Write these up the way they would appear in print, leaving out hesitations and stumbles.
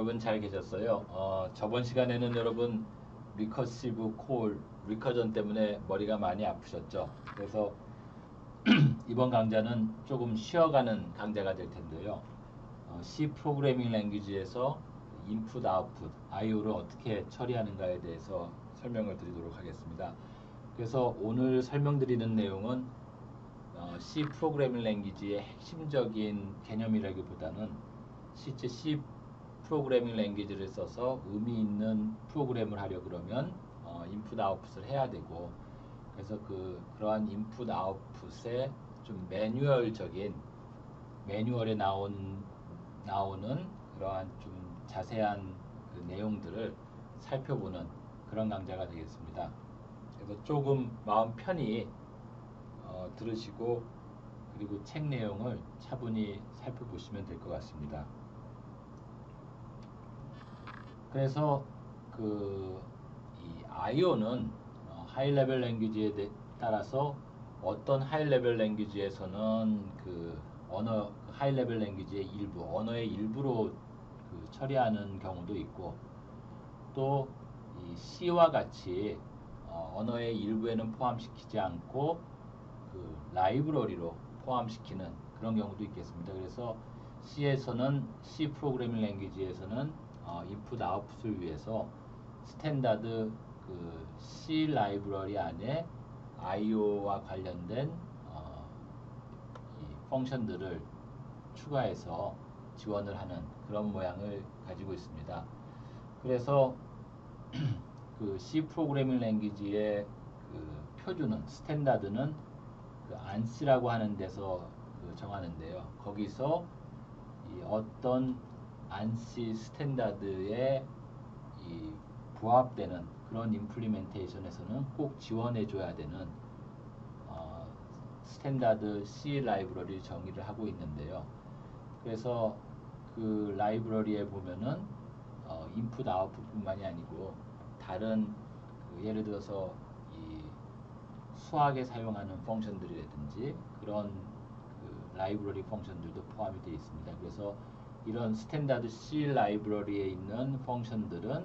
여러분 잘 계셨어요? 저번 시간에는 여러분 리커시브 콜, 리커전 때문에 머리가 많이 아프셨죠? 그래서 이번 강좌는 조금 쉬어가는 강좌가 될 텐데요. C 프로그래밍 랭귀지에서 인풋, 아웃풋, IO를 어떻게 처리하는가에 대해서 설명을 드리도록 하겠습니다. 그래서 오늘 설명드리는 내용은 C 프로그래밍 랭귀지의 핵심적인 개념이라기보다는 실제 C 프로그래밍 랭귀지를 써서 의미 있는 프로그램을 하려 그러면 인풋 아웃풋을 해야 되고, 그래서 그러한 인풋 아웃풋의 좀 매뉴얼에 나오는 그러한 좀 자세한 그 내용들을 살펴보는 그런 강좌가 되겠습니다. 그래서 조금 마음 편히 들으시고, 그리고 책 내용을 차분히 살펴보시면 될 것 같습니다. 그래서 이 IO는 하이 레벨 랭귀지에 따라서 어떤 하이 레벨 랭귀지에서는 하이 레벨 랭귀지의 일부, 언어의 일부로 처리하는 경우도 있고, 또 이 C와 같이 언어의 일부에는 포함시키지 않고 라이브러리로 포함시키는 그런 경우도 있겠습니다. 그래서 C 프로그래밍 랭귀지에서는 인풋 아웃풋을 위해서 스탠다드 C 라이브러리 안에 IO와 관련된 이 펑션들을 추가해서 지원을 하는 그런 모양을 가지고 있습니다. 그래서 C 프로그래밍 랭귀지의 표준은, 스탠다드는 ANSI라고 하는 데서 정하는데요. 거기서 어떤 ANSI 스탠다드에 부합되는 그런 임플리멘테이션에서는 꼭 지원해줘야 되는 스탠다드 C 라이브러리 정의를 하고 있는데요. 그래서 그 라이브러리에 보면은 인풋 아웃풋뿐만이 아니고 다른 예를 들어서 이 수학에 사용하는 펑션들이라든지 그런 라이브러리 펑션들도 포함이 되어 있습니다. 그래서 이런 스탠다드 C 라이브러리에 있는 펑션들은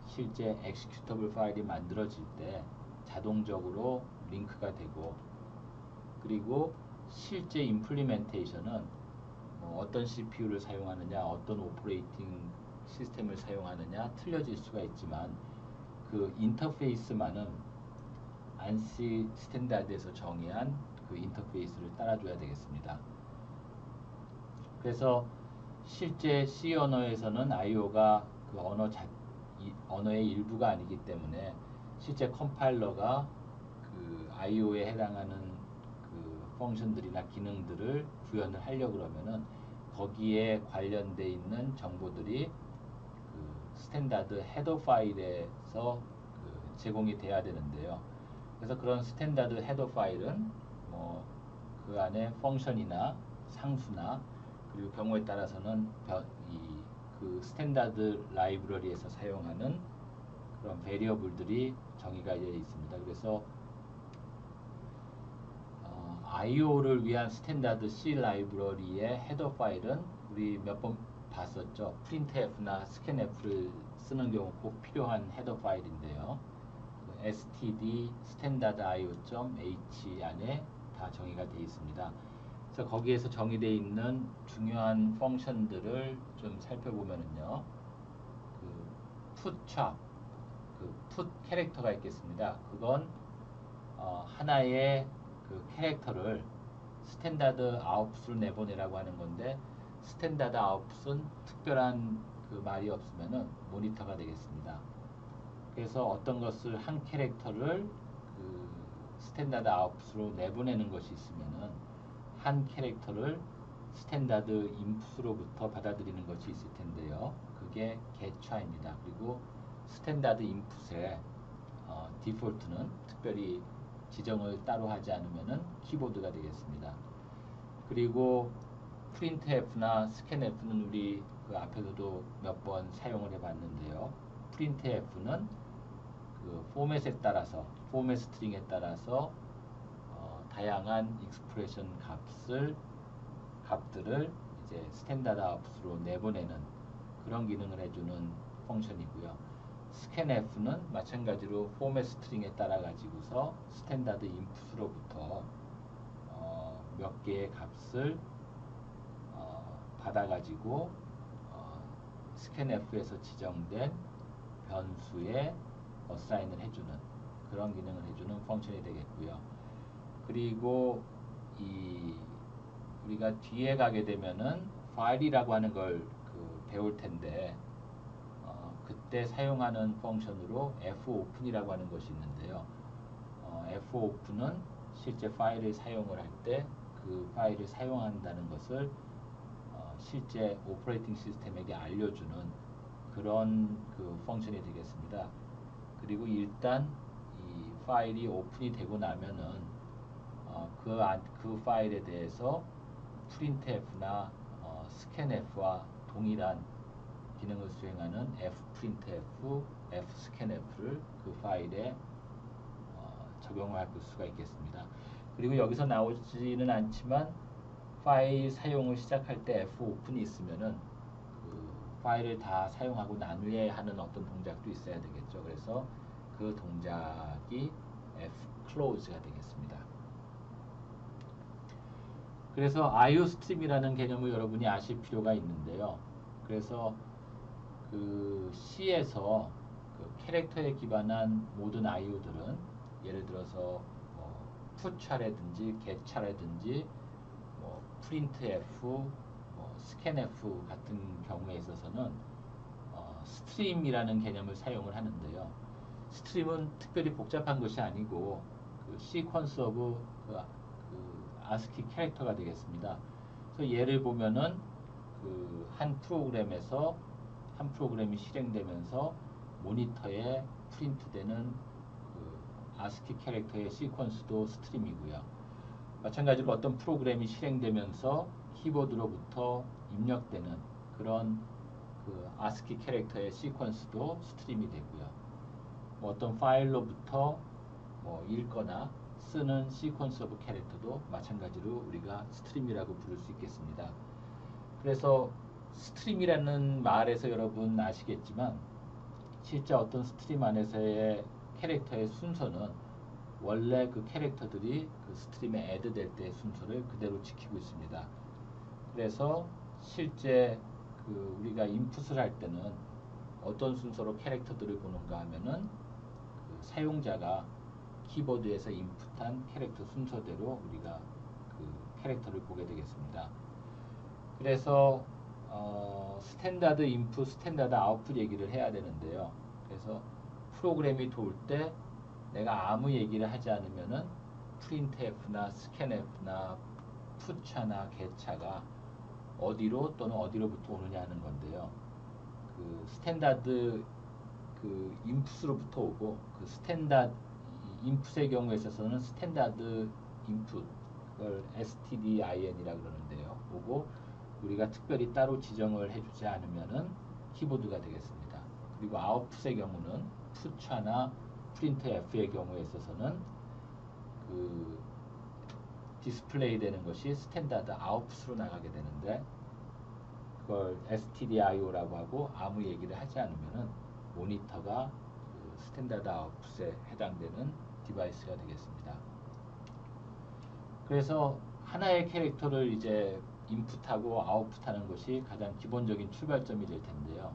실제 executable 파일이 만들어질 때 자동적으로 링크가 되고, 그리고 실제 임플리멘테이션은 어떤 CPU를 사용하느냐, 어떤 오퍼레이팅 시스템을 사용하느냐 틀려질 수가 있지만 그 인터페이스만은 ANSI 스탠다드에서 정의한 그 인터페이스를 따라줘야 되겠습니다. 그래서 실제 C 언어에서는 IO가 언어의 일부가 아니기 때문에 실제 컴파일러가 IO에 해당하는 펑션들이나 기능들을 구현을 하려고 그러면은 거기에 관련돼 있는 정보들이 스탠다드 헤더 파일에서 제공이 돼야 되는데요. 그래서 그런 스탠다드 헤더 파일은 그 안에 펑션이나 상수나, 그리고 경우에 따라서는 그 스탠다드 라이브러리에서 사용하는 그런 베리어블들이 정의가 되어 있습니다. 그래서 IO를 위한 스탠다드 C 라이브러리의 헤더 파일은 우리 몇 번 봤었죠. printf나 scanf를 쓰는 경우 꼭 필요한 헤더 파일인데요. std standardio.h 안에 다 정의가 되어 있습니다. 그래서 거기에서 정의되어 있는 중요한 펑션들을 좀 살펴보면은요, put 캐릭터가 있겠습니다. 그건 하나의 캐릭터를 스탠다드 아웃풋으로 내보내라고 하는 건데, 스탠다드 아웃풋은 특별한 말이 없으면은 모니터가 되겠습니다. 그래서 어떤 것을 한 캐릭터를 스탠다드 아웃풋으로 내보내는 것이 있으면은 한 캐릭터를 스탠다드 인풋으로부터 받아들이는 것이 있을 텐데요. 그게 getcha입니다. 그리고 스탠다드 인풋의 디폴트는 특별히 지정을 따로 하지 않으면은 키보드가 되겠습니다. 그리고 printf나 scanf는 우리 앞에서도 몇 번 사용을 해봤는데요. printf는 포맷 스트링에 따라서 다양한 익스프레션 값들을 이제 스탠다드 아웃풋으로 내보내는 그런 기능을 해주는 펑션이고요. scanf는 마찬가지로 포맷 스트링에 따라 가지고서 스탠다드 인풋으로부터 몇 개의 값을 받아가지고 scanf에서 지정된 변수에 어사인을 해주는 그런 기능을 해주는 펑션이 되겠고요. 그리고 우리가 뒤에 가게 되면은 파일이라고 하는 걸 배울 텐데 그때 사용하는 펑션으로 fopen이라고 하는 것이 있는데요. fopen은 실제 파일을 사용을 할 때 그 파일을 사용한다는 것을 실제 오퍼레이팅 시스템에게 알려주는 그런 펑션이 되겠습니다. 그리고 일단 이 파일이 오픈이 되고 나면은 그 파일에 대해서 printf나 scanf와 동일한 기능을 수행하는 fprintf, fscanf를 그 파일에 적용할 수가 있겠습니다. 그리고 여기서 나오지는 않지만 파일 사용을 시작할 때 fopen이 있으면은 그 파일을 다 사용하고 나누어야 하는 어떤 동작도 있어야 되겠죠. 그래서 그 동작이 fclose가 되겠습니다. 그래서 IOStream이라는 개념을 여러분이 아실 필요가 있는데요. 그래서 그 C에서 그 캐릭터에 기반한 모든 IO들은 예를 들어서 put라든지 get라든지 printf, scanf 같은 경우에 있어서는 스트림이라는 개념을 사용을 하는데요. 스트림은 특별히 복잡한 것이 아니고 그 sequence of 그 ASCII 캐릭터가 되겠습니다. 그래서 예를 보면은 그 한 프로그램이 실행되면서 모니터에 프린트되는 그 ASCII 캐릭터의 시퀀스도 스트림이고요. 마찬가지로 어떤 프로그램이 실행되면서 키보드로부터 입력되는 그런 그 ASCII 캐릭터의 시퀀스도 스트림이 되고요. 어떤 파일로부터 읽거나 쓰는 시퀀스 오브 캐릭터도 마찬가지로 우리가 스트림이라고 부를 수 있겠습니다. 그래서 스트림이라는 말에서 여러분 아시겠지만 실제 어떤 스트림 안에서의 캐릭터의 순서는 원래 그 캐릭터들이 그 스트림에 애드 될 때의 순서를 그대로 지키고 있습니다. 그래서 실제 그 우리가 인풋을 할 때는 어떤 순서로 캐릭터들을 보는가 하면은 그 사용자가 키보드에서 인풋한 캐릭터 순서대로 우리가 그 캐릭터를 보게 되겠습니다. 그래서 스탠다드 인풋, 스탠다드 아웃풋 얘기를 해야 되는데요. 그래서 프로그램이 돌 때 내가 아무 얘기를 하지 않으면은 printf나 scanf나 put차나 get차가 어디로 또는 어디로부터 오느냐 하는 건데요. 그 스탠다드 그 인풋으로부터 오고 그 스탠다드 인풋의 경우에 있어서는 스탠다드 인풋 그걸 stdin이라 그러는데요. 오고 우리가 특별히 따로 지정을 해주지 않으면은 키보드가 되겠습니다. 그리고 아웃풋의 경우는 put차나 printf의 경우에 있어서는 그 디스플레이 되는 것이 스탠다드 아웃풋으로 나가게 되는데 그걸 stdio라고 하고 아무 얘기를 하지 않으면은 모니터가 그 스탠다드 아웃풋에 해당되는 디바이스가 되겠습니다. 그래서 하나의 캐릭터를 이제 인풋하고 아웃풋하는 것이 가장 기본적인 출발점이 될 텐데요.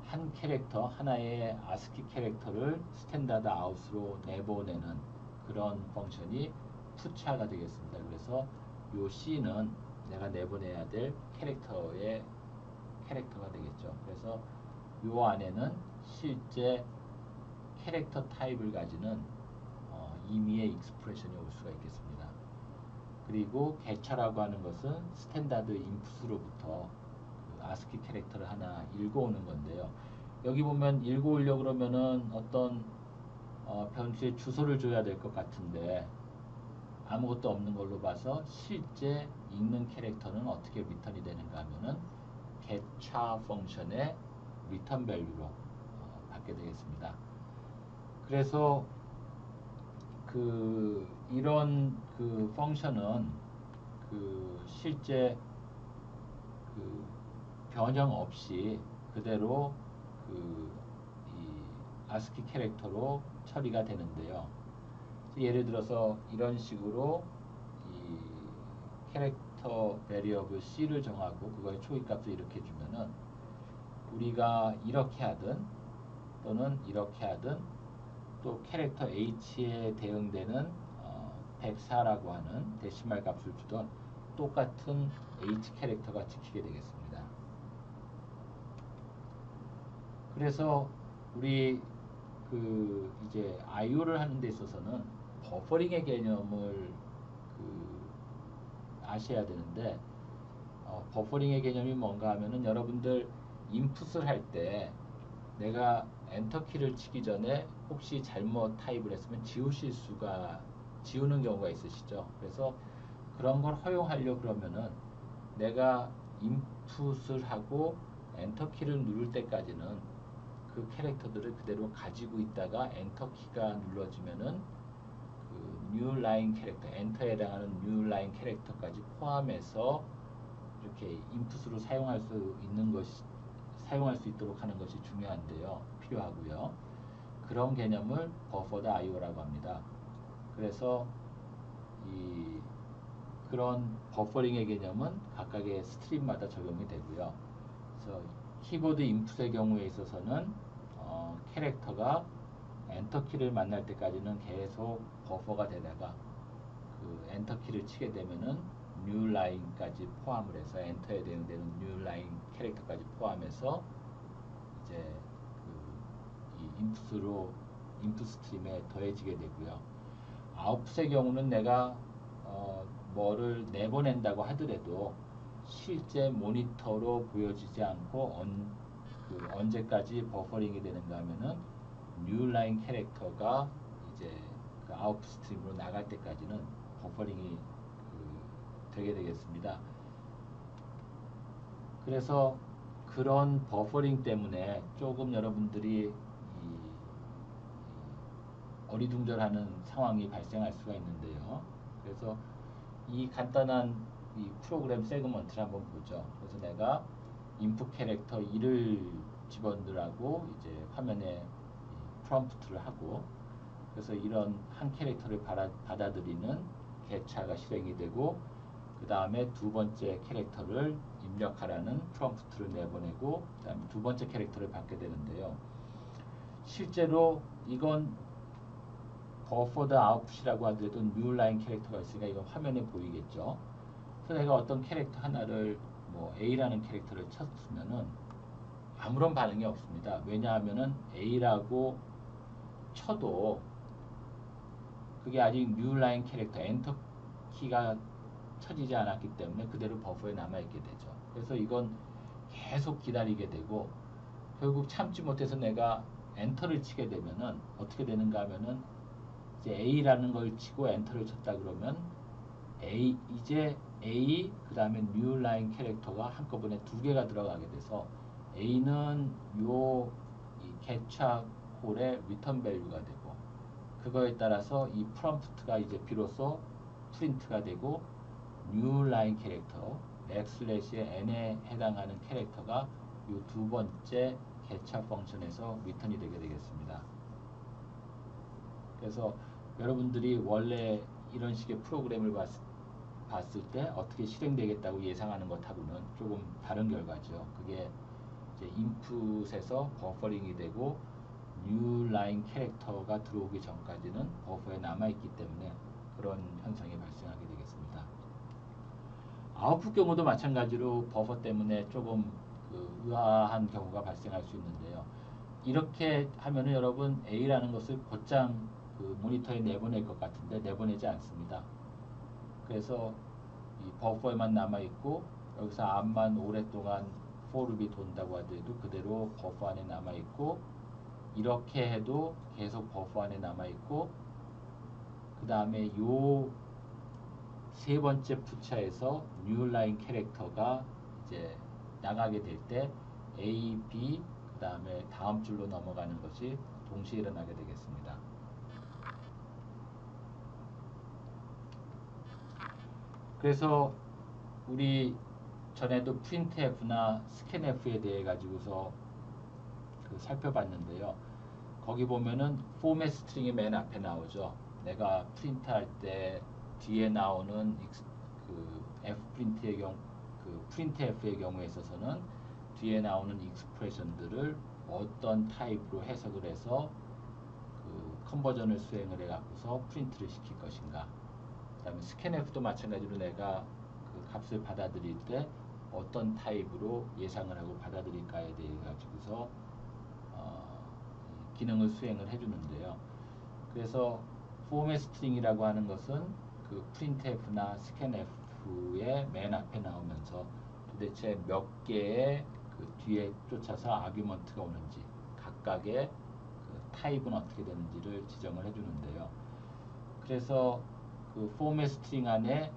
한 캐릭터, 하나의 ASCII 캐릭터를 스탠다드 아웃으로 내보내는 그런 펑션이 put차가 되겠습니다. 그래서 요 C는 내가 내보내야 될 캐릭터의 캐릭터가 되겠죠. 그래서 요 안에는 실제 캐릭터 타입을 가지는 임의의 익스프레션이 올 수가 있겠습니다. 그리고 get라고 하는 것은 스탠다드 인풋으로부터 그 ASCII 캐릭터를 하나 읽어오는 건데요. 여기 보면 읽어오려고 그러면은 어떤 변수의 주소를 줘야 될 것 같은데 아무것도 없는 걸로 봐서 실제 읽는 캐릭터는 어떻게 리턴이 되는가 하면은 getCha 펑션의 리턴 밸류로 받게 되겠습니다. 그래서 이런 그 펑션은 그 실제 그 변형 없이 그대로 이 ASCII 캐릭터로 처리가 되는데요. 예를 들어서 이런 식으로 이 캐릭터 베리어블 C를 정하고 그거의 초기값을 이렇게 주면은 우리가 이렇게 하든 또는 이렇게 하든 또 캐릭터 H에 대응되는 104라고 하는 데시말 값을 주던 똑같은 H 캐릭터가 찍히게 되겠습니다. 그래서 우리 이제 IO를 하는 데 있어서는 버퍼링의 개념을 아셔야 되는데 버퍼링의 개념이 뭔가 하면은 여러분들 인풋을 할 때 내가 엔터키를 치기 전에 혹시 잘못 타입을 했으면 지우는 경우가 있으시죠. 그래서 그런 걸 허용하려고 그러면은 내가 인풋을 하고 엔터키를 누를 때까지는 그 캐릭터들을 그대로 가지고 있다가 엔터키가 눌러지면은 뉴 라인 캐릭터, 엔터에 해당하는 뉴 라인 캐릭터까지 포함해서 이렇게 인풋으로 사용할 수 있도록 하는 것이 중요한데요. 필요하고요. 그런 개념을 버퍼드 IO라고 합니다. 그래서 그런 버퍼링의 개념은 각각의 스트림마다 적용이 되고요. 그래서 키보드 인풋의 경우에 있어서는 캐릭터가 엔터키를 만날 때까지는 계속 버퍼가 되다가 엔터키를 치게 되면은 뉴 라인까지 포함을 해서 엔터에 대응되는 뉴 라인 캐릭터까지 포함해서 이제 이 인풋 스트림에 더해지게 되고요. 아웃풋의 경우는 내가 뭐를 내보낸다고 하더라도 실제 모니터로 보여지지 않고 언제까지 버퍼링이 되는가 하면은 뉴 라인 캐릭터가 이제 아웃풋 스트림으로 나갈 때까지는 버퍼링이 되게 되겠습니다. 그래서 그런 버퍼링 때문에 조금 여러분들이 어리둥절하는 상황이 발생할 수가 있는데요. 그래서 이 간단한 이 프로그램 세그먼트를 한번 보죠. 그래서 내가 인풋 캐릭터 1을 집어넣으라고 이제 화면에 프롬프트를 하고, 그래서 이런 한 캐릭터를 받아들이는 개차가 실행이 되고, 그 다음에 두 번째 캐릭터를 입력하라는 프롬프트를 내보내고, 그 다음에 두 번째 캐릭터를 받게 되는데요. 실제로 이건 버퍼드 아웃풋이라고 하더라도 뉴 라인 캐릭터가 있으니까 이건 화면에 보이겠죠. 그래서 내가 어떤 캐릭터 하나를 뭐 A라는 캐릭터를 쳤으면은 아무런 반응이 없습니다. 왜냐하면은 A라고 쳐도 그게 아직 뉴 라인 캐릭터 엔터 키가 쳐지지 않았기 때문에 그대로 버퍼에 남아있게 되죠. 그래서 이건 계속 기다리게 되고 결국 참지 못해서 내가 엔터를 치게 되면은 어떻게 되는가 하면은 이제 A라는 걸 치고 엔터를 쳤다 그러면 이제 A 그 다음에 뉴 라인 캐릭터가 한꺼번에 두 개가 들어가게 돼서 A는 이 개차 홀의 리턴 밸류가 되고, 그거에 따라서 이 프롬프트가 이제 비로소 프린트가 되고 뉴 라인 캐릭터 n에 해당하는 캐릭터가 이 두 번째 개차 펑션에서 리턴이 되게 되겠습니다. 그래서 여러분들이 원래 이런 식의 프로그램을 봤을 때 어떻게 실행되겠다고 예상하는 것하고는 조금 다른 결과죠. 그게 이제 인풋에서 버퍼링이 되고 뉴 라인 캐릭터가 들어오기 전까지는 버퍼에 남아있기 때문에 그런 현상이 발생하게 되겠습니다. 아웃풋 경우도 마찬가지로 버퍼 때문에 조금 의아한 경우가 발생할 수 있는데요. 이렇게 하면은 여러분 A라는 것을 곧장 모니터에 내보낼 것 같은데 내보내지 않습니다. 그래서 이 버퍼에만 남아있고 여기서 암만 오랫동안 for loop이 돈다고 하더라도 그대로 버퍼 안에 남아있고, 이렇게 해도 계속 버퍼 안에 남아있고, 그 다음에 요 세 번째 푸차에서 뉴 라인 캐릭터가 이제 나가게 될 때 A, B 그 다음에 다음 줄로 넘어가는 것이 동시에 일어나게 되겠습니다. 그래서 우리 전에도 printf나 scanf에 대해 가지고서 살펴봤는데요. 거기 보면은 포맷 스트링이 맨 앞에 나오죠. 내가 프린트할 때 뒤에 나오는 fprint의 경우, printf의 경우에 있어서는 뒤에 나오는 익스프레션들을 어떤 타입으로 해석을 해서 컨버전을 수행을 해갖고서 프린트를 시킬 것인가. 그 다음에 scanf도 마찬가지로 내가 값을 받아들일 때 어떤 타입으로 예상을 하고 받아들일까에 대해 가지고서 기능을 수행을 해주는데요. 그래서 포맷 스트링이라고 하는 것은 printf나 scanf의 맨 앞에 나오면서 도대체 몇 개의 뒤에 쫓아서 아규먼트가 오는지 각각의 타입은 어떻게 되는지를 지정을 해주는데요. 그래서 포맷 스트링 안에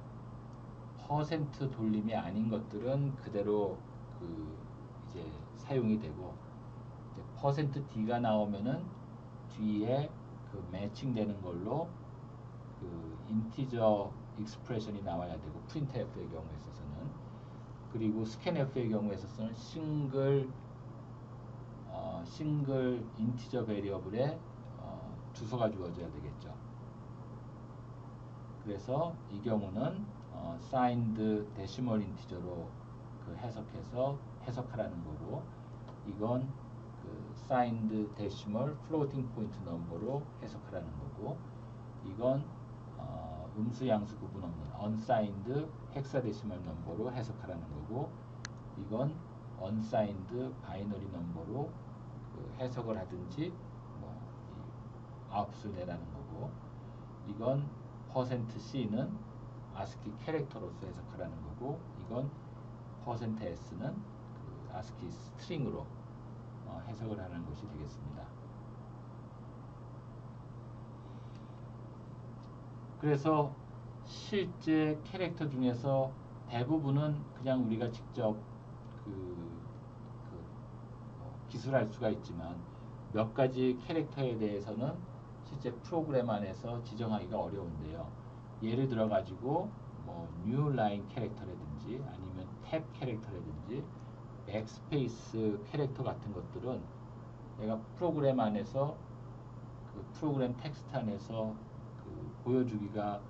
퍼센트 돌림이 아닌 것들은 그대로 이제 사용이 되고, 퍼센트 D가 나오면은 뒤에 매칭되는 걸로 인티저 익스프레션이 나와야 되고, printf의 경우에 있어서는, 그리고 scanf의 경우에 있어서는 싱글 인티저 베리어블에 주소가 주어져야 되겠죠. 그래서 이 경우는 signed 데시멀 인티저로 해석해서 해석하라는 거고, 이건 signed 데시멀 플로팅 포인트 넘버로 해석하라는 거고, 이건 음수 양수 구분 없는 unsigned 헥사데시멀 넘버로 해석하라는 거고, 이건 unsigned 바이너리 넘버로 해석을 하든지 아웃풋을 내라는 거고, 이건 %C는 ASCII 캐릭터로서 해석하라는 거고, 이건 %S는 ASCII 스트링으로 해석을 하는 것이 되겠습니다. 그래서 실제 캐릭터 중에서 대부분은 그냥 우리가 직접 기술할 수가 있지만, 몇 가지 캐릭터에 대해서는 실제 프로그램 안에서 지정하기가 어려운데요. 예를 들어 가지고 new line 캐릭터라든지 아니면 탭 캐릭터라든지 백스페이스 캐릭터 같은 것들은 내가 프로그램 안에서 프로그램 텍스트 안에서 보여주기가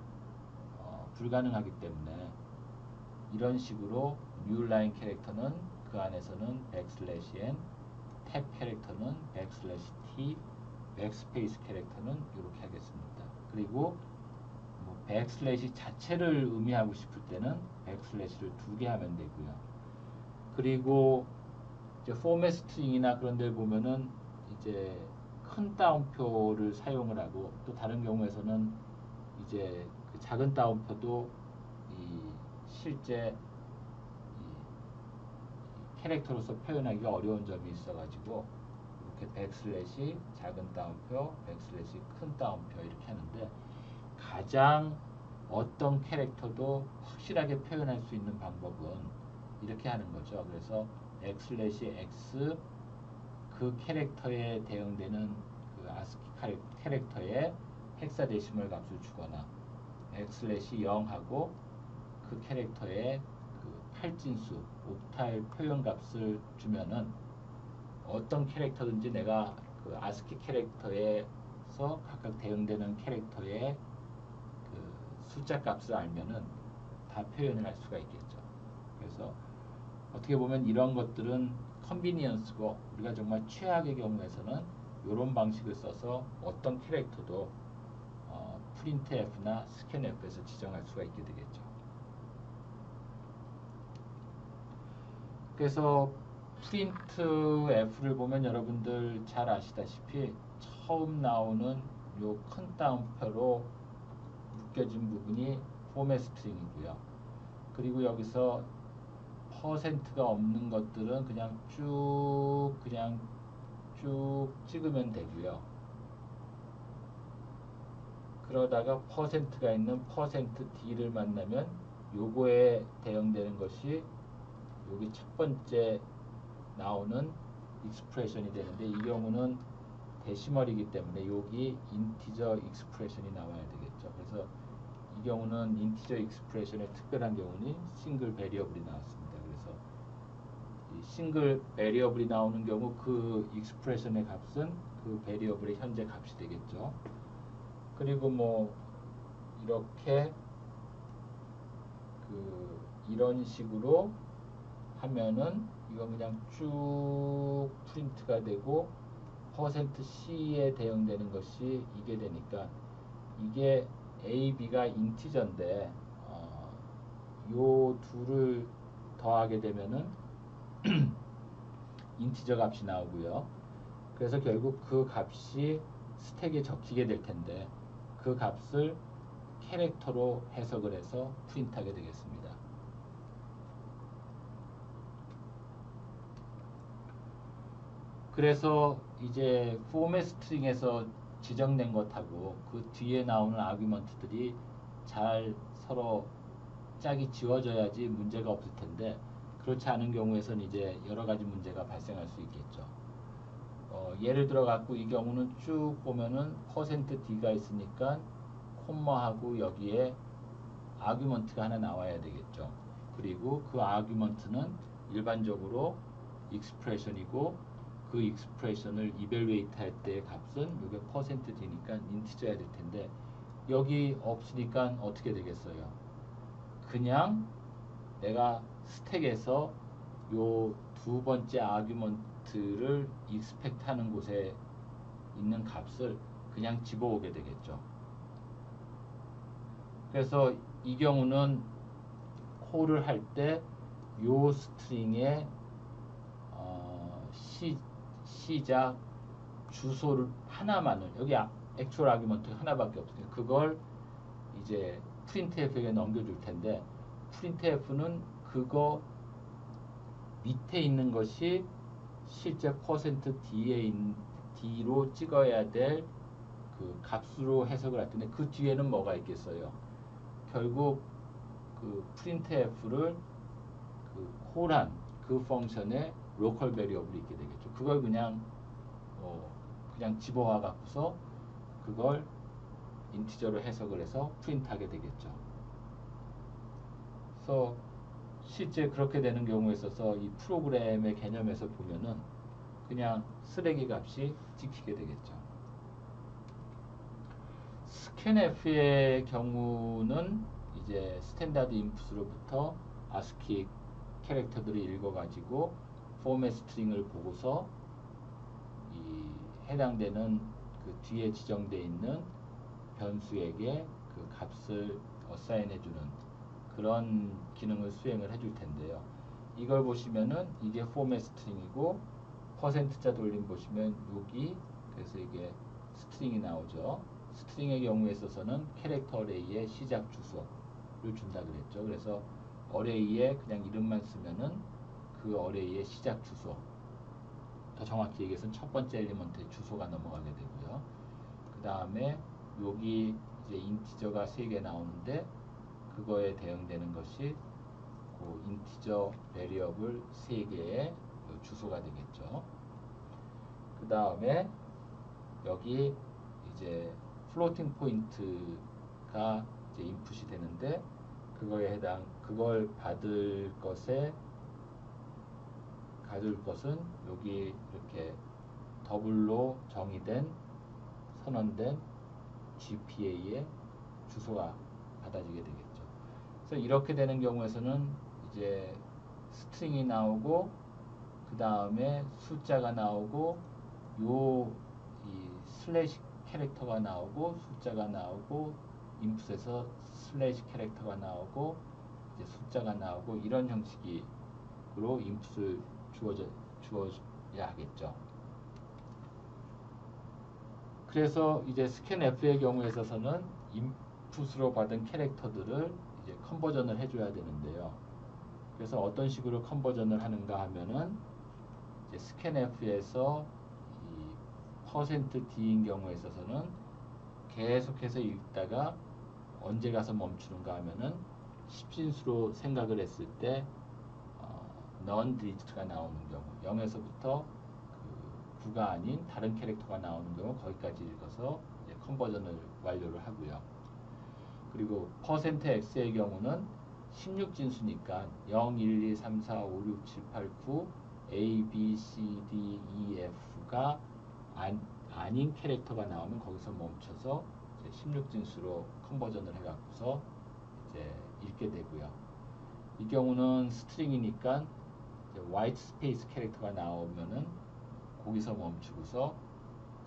불가능하기 때문에, 이런 식으로 new line 캐릭터는 그 안에서는 \n, 탭 캐릭터는 \t, 백스페이스 캐릭터는 이렇게 하겠습니다. 그리고 백슬래시 자체를 의미하고 싶을 때는 백슬래시를 2개 하면 되고요. 그리고 이제 포맷 스트링이나 그런 데 보면은 이제 큰 따옴표를 사용을 하고, 또 다른 경우에서는 이제 작은 따옴표도 실제 캐릭터로서 표현하기가 어려운 점이 있어가지고 이렇게 백슬래시 작은 따옴표, 백슬래시 큰 따옴표 이렇게 하는데, 가장 어떤 캐릭터도 확실하게 표현할 수 있는 방법은 이렇게 하는 거죠. 그래서 \x 그 캐릭터에 대응되는 ASCII 캐릭터의 헥사데시멀 값을 주거나, \0하고 그 캐릭터의 팔진수 옥탈 표현 값을 주면은 어떤 캐릭터든지 내가 ASCII 캐릭터에서 각각 대응되는 캐릭터의 숫자 값을 알면은 다 표현을 할 수가 있겠죠. 그래서 어떻게 보면 이런 것들은 컨비니언스고, 우리가 정말 최악의 경우에서는 이런 방식을 써서 어떤 캐릭터도 printf나 scanf에서 지정할 수가 있게 되겠죠. 그래서 printf를 보면 여러분들 잘 아시다시피 처음 나오는 요 큰 따옴표로 묶여진 부분이 포맷 스트링이고요. 그리고 여기서 %가 없는 것들은 그냥 쭉 찍으면 되고요. 그러다가 %가 있는 %D를 만나면 요거에 대응되는 것이 여기 첫 번째 나오는 익스프레션이 되는데, 이 경우는 데시멀이기 때문에 여기 인티저 익스프레션이 나와야 되겠죠. 그래서 이 경우는 인티저 익스프레션의 특별한 경우는 싱글 베리어블이 나왔습니다. 이 싱글 베리어블이 나오는 경우 그 익스프레션의 값은 그 베리어블의 현재 값이 되겠죠. 그리고 뭐 이렇게 이런 식으로 하면은 이건 그냥 쭉 프린트가 되고 %C에 대응되는 것이 이게 되니까 이게 A, B가 인티저인데 요 둘을 더하게 되면은 인티저 값이 나오고요. 그래서 결국 그 값이 스택에 적히게 될 텐데 그 값을 캐릭터로 해석을 해서 프린트하게 되겠습니다. 그래서 이제 포맷 스트링에서 지정된 것하고 그 뒤에 나오는 아규먼트들이 잘 서로 짝이 지워져야지 문제가 없을 텐데 그렇지 않은 경우에선 이제 여러 가지 문제가 발생할 수 있겠죠. 예를 들어 갖고 이 경우는 쭉 보면은 %D가 있으니까 콤마하고 여기에 아규먼트가 하나 나와야 되겠죠. 그리고 그 아규먼트는 일반적으로 익스프레션이고 그 익스프레션을 이벨루에이트 할 때의 값은 이게 %D니까 인티저야 될 텐데 여기 없으니까 어떻게 되겠어요? 그냥 내가 스택에서 요 두 번째 아규먼트를 익스펙트 하는 곳에 있는 값을 그냥 집어오게 되겠죠. 그래서 이 경우는 콜을 할 때 요 스트링의 시작 주소를 하나만을 여기 액츄얼 아규먼트가 하나밖에 없으니까 그걸 이제 printf에게 넘겨줄 텐데 printf는 그거 밑에 있는 것이 실제 %D로 찍어야 될 그 값으로 해석을 할 텐데 그 뒤에는 뭐가 있겠어요? 결국 그 printf를 그 콜한 그 펑션에 로컬 베리어블이 있게 되겠죠. 그걸 그냥 집어와 갖고서 그걸 인티저로 해석을 해서 프린트하게 되겠죠. 그래서 실제 그렇게 되는 경우에 있어서 이 프로그램의 개념에서 보면은 그냥 쓰레기 값이 찍히게 되겠죠. 스캔F의 경우는 이제 스탠다드 인풋으로부터 ASCII 캐릭터들을 읽어가지고 포맷 스트링을 보고서 이 해당되는 그 뒤에 지정되어 있는 변수에게 그 값을 어사인해주는 그런 기능을 수행을 해줄 텐데요. 이걸 보시면은 이게 포맷 스트링이고 %자 돌림 보시면 여기 그래서 이게 스트링이 나오죠. 스트링의 경우에 있어서는 캐릭터 어레이의 시작 주소를 준다 그랬죠. 그래서 어레이에 그냥 이름만 쓰면은 그 어레이의 시작 주소, 더 정확히 얘기해서는 첫 번째 엘리먼트의 주소가 넘어가게 되고요. 그 다음에 여기 이제 인티저가 3개 나오는데 그거에 대응되는 것이 그 인티저 베리어블 3개의 주소가 되겠죠. 그 다음에 여기 이제 플로팅 포인트가 이제 인풋이 되는데 그걸 받을 것은 여기 이렇게 더블로 정의된 선언된 GPA의 주소가 받아지게 되겠죠. 그래서 이렇게 되는 경우에서는 이제 스트링이 나오고 그 다음에 숫자가 나오고 이 슬래시 캐릭터가 나오고 숫자가 나오고 인풋에서 슬래시 캐릭터가 나오고 이제 숫자가 나오고 이런 형식으로 인풋을 주어야 하겠죠. 그래서 이제 스캔F의 경우에 있어서는 인풋으로 받은 캐릭터들을 이제 컨버전을 해줘야 되는데요. 그래서 어떤 식으로 컨버전을 하는가 하면은 이제 스캔F에서 이 %D인 경우에 있어서는 계속해서 읽다가 언제 가서 멈추는가 하면은 10진수로 생각을 했을 때 non digit가 나오는 경우 0에서부터 그 9가 아닌 다른 캐릭터가 나오는 경우 거기까지 읽어서 이제 컨버전을 완료를 하고요. 그리고 %x의 경우는 16진수니까 0, 1, 2, 3, 4, 5, 6, 7, 8, 9 A, B, C, D, E, F가 아닌 캐릭터가 나오면 거기서 멈춰서 이제 16진수로 컨버전을 해갖고서 이제 읽게 되고요. 이 경우는 스트링이니까 화이트 스페이스 캐릭터가 나오면은 거기서 멈추고서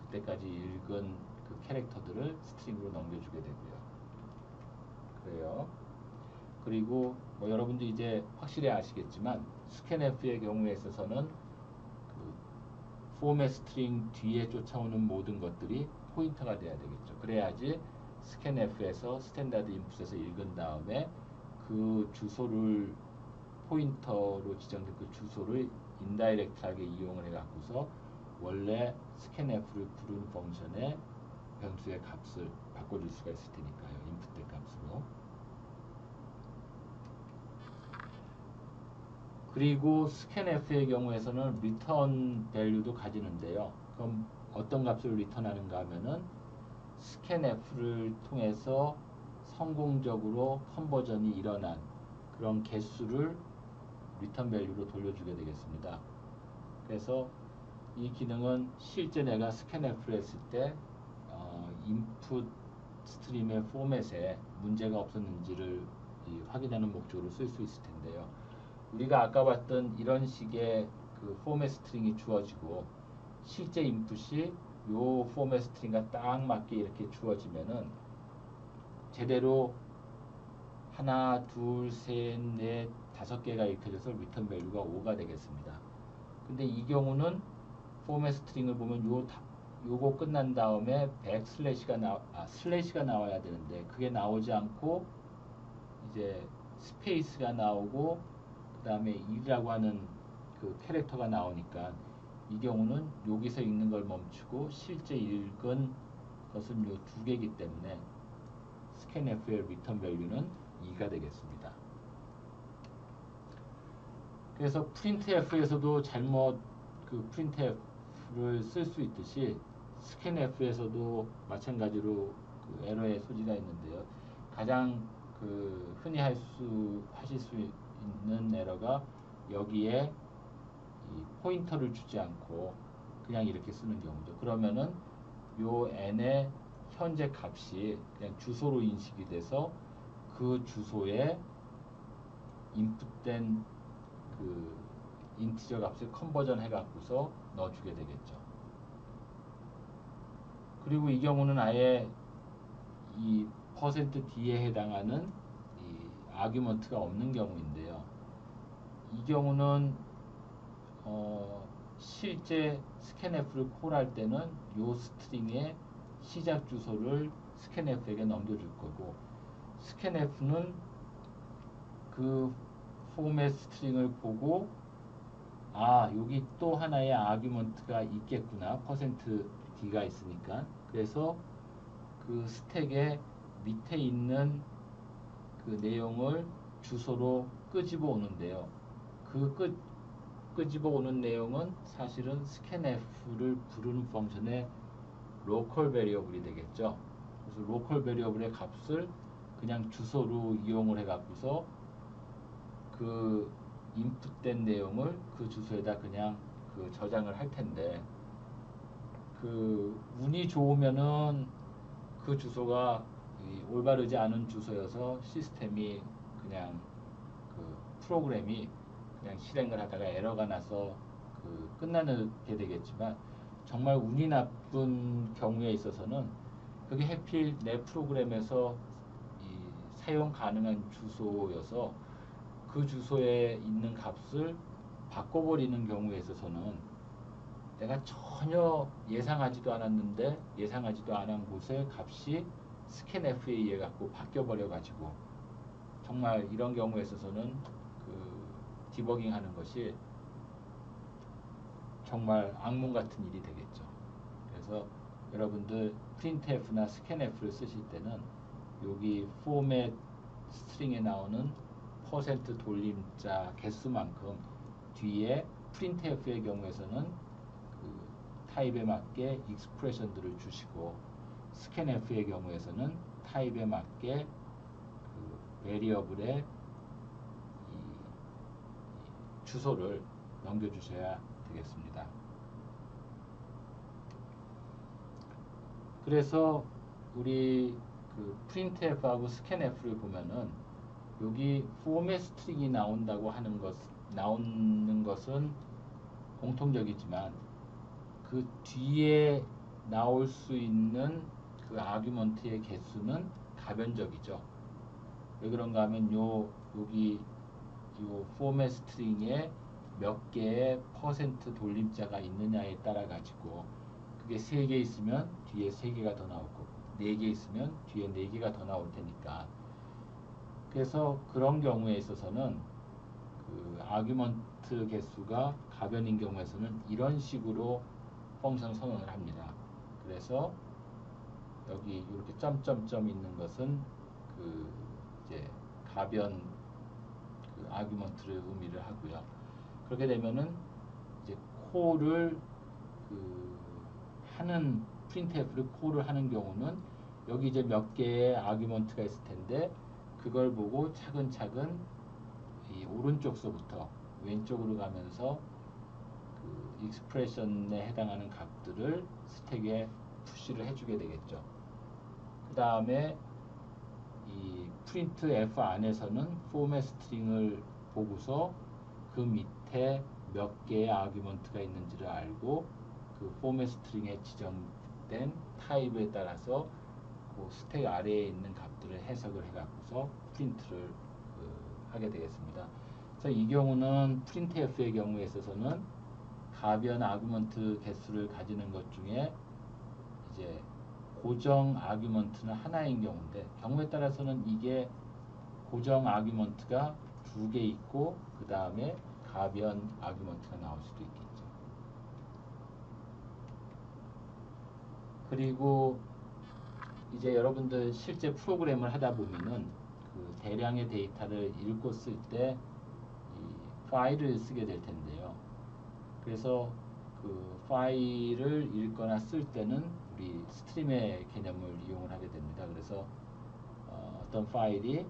그때까지 읽은 그 캐릭터들을 스트링으로 넘겨주게 되고요. 그래요. 그리고 뭐 여러분도 이제 확실히 아시겠지만 스캔F의 경우에 있어서는 그 포맷 스트링 뒤에 쫓아오는 모든 것들이 포인터가 돼야 되겠죠. 그래야지 스캔F에서 스탠다드 인풋에서 읽은 다음에 그 주소를 포인터로 지정된 그 주소를 인다이렉트하게 이용을 해갖고서 원래 스캔F를 부르는 펑션의 변수의 값을 바꿔줄 수가 있을 테니까요. 인풋된 값으로. 그리고 스캔F의 경우에서는 리턴 밸류도 가지는데요. 그럼 어떤 값을 리턴하는가 하면은 스캔F를 통해서 성공적으로 컨버전이 일어난 그런 개수를 리턴 밸류로 돌려주게 되겠습니다. 그래서 이 기능은 실제 내가 스캔F를 했을 때 인풋 스트림의 포맷에 문제가 없었는지를 확인하는 목적으로 쓸 수 있을 텐데요. 우리가 아까 봤던 이런 식의 그 포맷 스트링이 주어지고 실제 인풋이 요 포맷 스트링과 딱 맞게 이렇게 주어지면은 제대로 하나, 둘, 셋, 넷, 5개가 읽혀져서 리턴 밸류가 5가 되겠습니다. 근데 이 경우는 포맷 스트링을 보면 요거 끝난 다음에 슬래시가 나와야 되는데 그게 나오지 않고 이제 스페이스가 나오고 그 다음에 1이라고 하는 그 캐릭터가 나오니까 이 경우는 여기서 읽는 걸 멈추고 실제 읽은 것은 요 2개이기 때문에 스캔F의 리턴 밸류는 2가 되겠습니다. 그래서 프린트F에서도 잘못 그 프린트F를 쓸 수 있듯이 스캔F에서도 마찬가지로 그 에러의 소지가 있는데요. 가장 그 흔히 하실 수 있는 에러가 여기에 이 포인터를 주지 않고 그냥 이렇게 쓰는 경우죠. 그러면은 요 n의 현재 값이 그냥 주소로 인식이 돼서 그 주소에 인풋된 그 인티저 값을 컨버전 해갖고서 넣어주게 되겠죠. 그리고 이 경우는 아예 이 %d에 해당하는 이 아규먼트가 없는 경우인데요. 이 경우는 실제 스캔F를 콜할 때는 이 스트링의 시작 주소를 스캔F에게 넘겨줄 거고 스캔F는 그 포맷 스트링을 보고 여기 또 하나의 아규먼트가 있겠구나 %d가 있으니까 그래서 그 스택의 밑에 있는 그 내용을 주소로 끄집어 오는데요. 그 끄집어 오는 내용은 사실은 스캔F를 부르는 펑션의 로컬 베리어블이 되겠죠. 그래서 로컬 베리어블의 값을 그냥 주소로 이용을 해갖고서 그 인풋된 내용을 그 주소에다 그냥 그 저장을 할 텐데 그 운이 좋으면은 그 주소가 올바르지 않은 주소여서 시스템이 그냥 그 프로그램이 그냥 실행을 하다가 에러가 나서 그 끝나게 되겠지만 정말 운이 나쁜 경우에 있어서는 그게 하필 내 프로그램에서 사용 가능한 주소여서 그 주소에 있는 값을 바꿔버리는 경우에 있어서는 내가 전혀 예상하지도 않았는데 예상하지도 않은 곳에 값이 스캔F에 의해 갖고 바뀌어버려 가지고 정말 이런 경우에 있어서는 그 디버깅 하는 것이 정말 악몽 같은 일이 되겠죠. 그래서 여러분들 printf나 scanf를 쓰실 때는 여기 포맷 스트링에 나오는 퍼센트 돌림자 개수만큼 뒤에 printf의 경우에서는 그 타입에 맞게 익스프레션들을 주시고 scanf의 경우에서는 타입에 맞게 그 베리어블의 이 주소를 넘겨주셔야 되겠습니다. 그래서 우리 그 printf하고 scanf를 보면은 여기 포맷 스트링이 나오는 것은 공통적이지만 그 뒤에 나올 수 있는 그 아규먼트의 개수는 가변적이죠. 왜 그런가 하면 여기 요 포맷 스트링에 몇 개의 퍼센트 돌림자가 있느냐에 따라 가지고 그게 3개 있으면 뒤에 3개가 더 나오고 4개 있으면 뒤에 4개가 더 나올 테니까, 그래서 그런 경우에 있어서는 그 아규먼트 개수가 가변인 경우에서는 이런 식으로 펑션 선언을 합니다. 그래서 여기 이렇게 점점점 있는 것은 그 이제 가변 그 아규먼트를 의미를 하고요. 그렇게 되면은 이제 콜을 그 하는 printf를 콜을 하는 경우는 여기 이제 몇 개의 아규먼트가 있을 텐데 그걸 보고 차근차근 이 오른쪽서부터 왼쪽으로 가면서 그 익스프레션에 해당하는 값들을 스택에 푸시를 해주게 되겠죠. 그 다음에 이 printf 안에서는 포맷 스트링을 보고서 그 밑에 몇 개의 아규먼트가 있는지를 알고 그 포맷 스트링에 지정된 타입에 따라서 그 스택 아래에 있는 값들을 해석을 해갖고서 프린트를 하게 되겠습니다. 그래서 이 경우는 printf의 경우에 있어서는 가변 아규먼트 개수를 가지는 것 중에 이제 고정 아규먼트는 하나인 경우에 따라서는 이게 고정 아규먼트가 2개 있고 그 다음에 가변 아규먼트가 나올 수도 있겠죠. 그리고 이제 여러분들 실제 프로그램을 하다 보면은 그 대량의 데이터를 읽고 쓸 때 이 파일을 쓰게 될 텐데요. 그래서 그 파일을 읽거나 쓸 때는 우리 스트림의 개념을 이용을 하게 됩니다. 그래서 어떤 파일이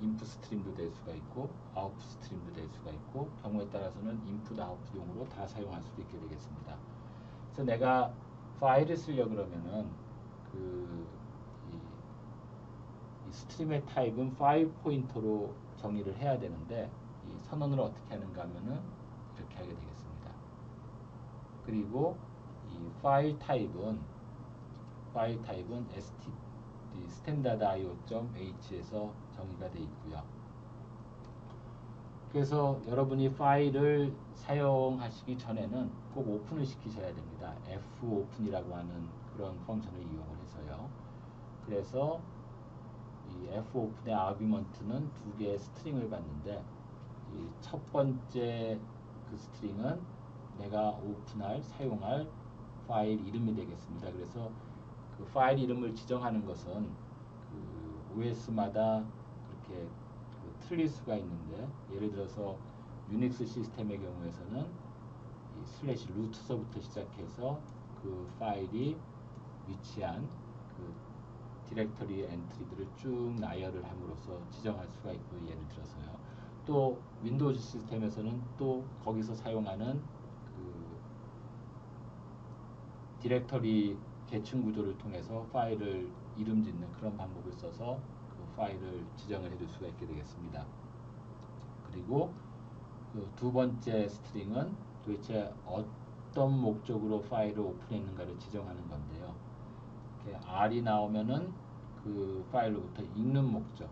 인풋 스트림도 될 수가 있고 아웃풋 스트림도 될 수가 있고 경우에 따라서는 인풋 아웃풋용으로 다 사용할 수도 있게 되겠습니다. 그래서 내가 파일을 쓰려 그러면은 이 스트림의 타입은 파일 포인터로 정의를 해야 되는데 이 선언을 어떻게 하는가 하면은 이렇게 하게 되겠습니다. 그리고 이 파일 타입은 standardIO.h에서 정의가 되어 있고요. 그래서 여러분이 파일을 사용하시기 전에는 꼭 오픈을 시키셔야 됩니다. fopen이라고 하는 그런 펑션을 이용을 해서요. 그래서 이 fopen의 아규먼트는 2개의 스트링을 받는데 이 첫 번째 그 스트링은 내가 사용할 파일 이름이 되겠습니다. 그래서 그 파일 이름을 지정하는 것은 그 OS마다 그렇게 틀릴 수가 있는데, 예를 들어서 유닉스 시스템의 경우에서는 이 슬래시 루트서부터 시작해서 그 파일이 위치한 그 디렉터리 엔트리들을 쭉 나열을 함으로써 지정할 수가 있고, 예를 들어서요. 또 윈도우즈 시스템에서는 또 거기서 사용하는 그 디렉터리 계층 구조를 통해서 파일을 이름 짓는 그런 방법을 써서 그 파일을 지정을 해줄 수가 있게 되겠습니다. 그리고 그 2번째 스트링은 도대체 어떤 목적으로 파일을 오픈했는가를 지정하는 건데요. 이렇게 R이 나오면은 그 파일로부터 읽는 목적,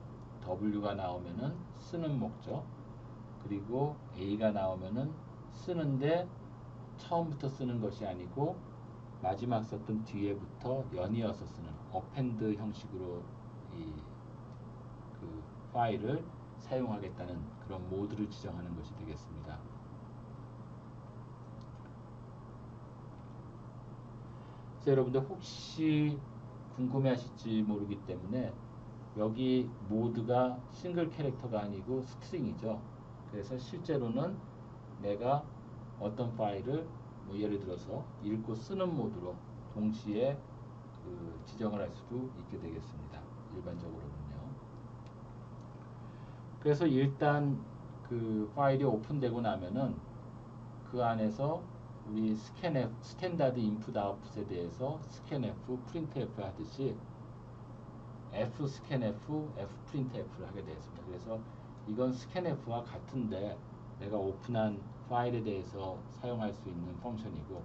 W가 나오면은 쓰는 목적, 그리고 A가 나오면은 쓰는데 처음부터 쓰는 것이 아니고 마지막 썼던 뒤에부터 연이어서 쓰는 어펜드 형식으로 그 파일을 사용하겠다는 그런 모드를 지정하는 것이 되겠습니다. 그래서 여러분들 혹시 궁금해하실지 모르기 때문에 여기 모드가 싱글 캐릭터가 아니고 스트링이죠. 그래서 실제로는 내가 어떤 파일을 예를 들어서 읽고 쓰는 모드로 동시에 그 지정을 할 수도 있게 되겠습니다. 일반적으로는요. 그래서 일단 그 파일이 오픈되고 나면은 그 안에서 우리 스캔F, 스탠다드 인풋 아웃풋에 대해서 스캔F, 프린트F 하듯이 F 스캔F, F 프린트F를 하게 되었습니다. 그래서 이건 스캔F와 같은데 내가 오픈한 파일에 대해서 사용할 수 있는 펑션이고,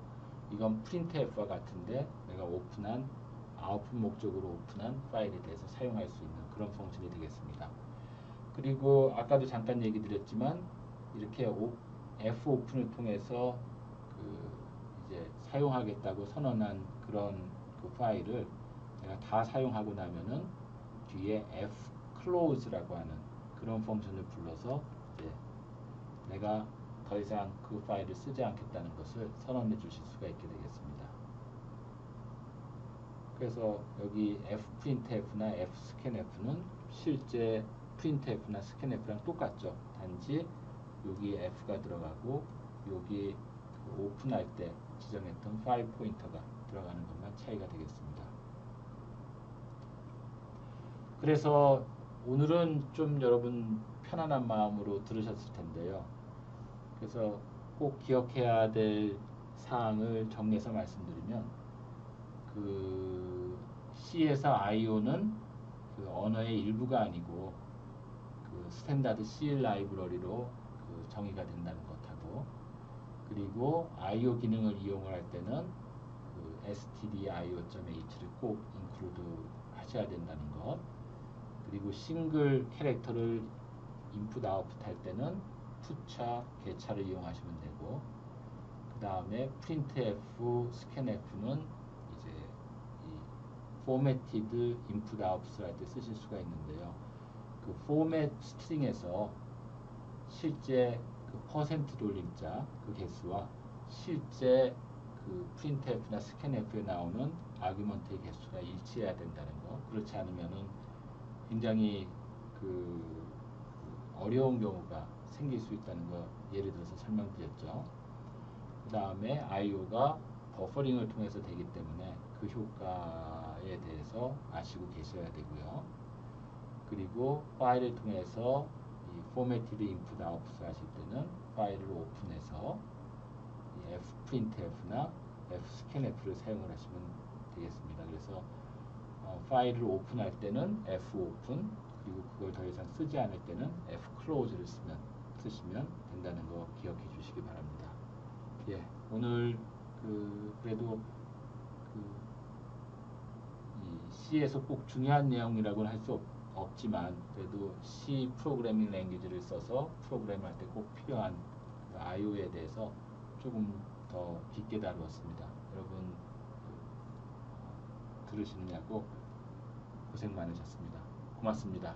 이건 프린트F와 같은데 내가 오픈한 아웃풋 목적으로 오픈한 파일에 대해서 사용할 수 있는 그런 펑션이 되겠습니다. 그리고 아까도 잠깐 얘기 드렸지만 이렇게 F 오픈을 통해서 이제 사용하겠다고 선언한 그런 그 파일을 내가 다 사용하고 나면은 뒤에 F close라고 하는 그런 펑션을 불러서 이제 내가 더 이상 그 파일을 쓰지 않겠다는 것을 선언해 주실 수가 있게 되겠습니다. 그래서 여기 fprintf나 fscanf는 실제 printf나 scanf랑 똑같죠. 단지 여기 f가 들어가고 여기 그 오픈할 때 지정했던 파일 포인터가 들어가는 것만 차이가 되겠습니다. 그래서 오늘은 좀 여러분 편안한 마음으로 들으셨을 텐데요. 그래서 꼭 기억해야 될 사항을 정리해서 말씀드리면, 그 C에서 IO는 그 언어의 일부가 아니고 그 스탠다드 C 라이브러리로 그 정의가 된다는 것하고, 그리고 IO 기능을 이용을 할 때는 그 stdio.h를 꼭 인클루드 하셔야 된다는 것, 그리고 싱글 캐릭터를 인풋 아웃풋 할 때는 푸차, 개차를 이용하시면 되고, 그 다음에 printf, scanf는 이제 이 formatted input output 할 때 쓰실 수가 있는데요. 그 format 스트링에서 실제 그 퍼센트 돌림자 그 개수와 실제 그 printf나 scanf에 나오는 아규먼트의 개수가 일치해야 된다는 거. 그렇지 않으면은 굉장히 그 어려운 경우가 생길 수 있다는 거 예를 들어서 설명드렸죠. 그 다음에 IO가 버퍼링을 통해서 되기 때문에 그 효과에 대해서 아시고 계셔야 되고요. 그리고 파일을 통해서 이 formatted input output 하실 때는 파일을 오픈해서 이 fprintf나 fscanf를 사용을 하시면 되겠습니다. 그래서 파일을 오픈할 때는 fopen, 그리고 그걸 더 이상 쓰지 않을 때는 fclose를 쓰시면 된다는 거 기억해 주시기 바랍니다. 예, 오늘 그래도 이 C에서 꼭 중요한 내용이라고는 할 수 없지만 그래도 C 프로그래밍 랭귀지를 써서 프로그램할 때 꼭 필요한 그 IO에 대해서 조금 더 깊게 다루었습니다. 여러분 들으시느냐고 고생 많으셨습니다. 고맙습니다.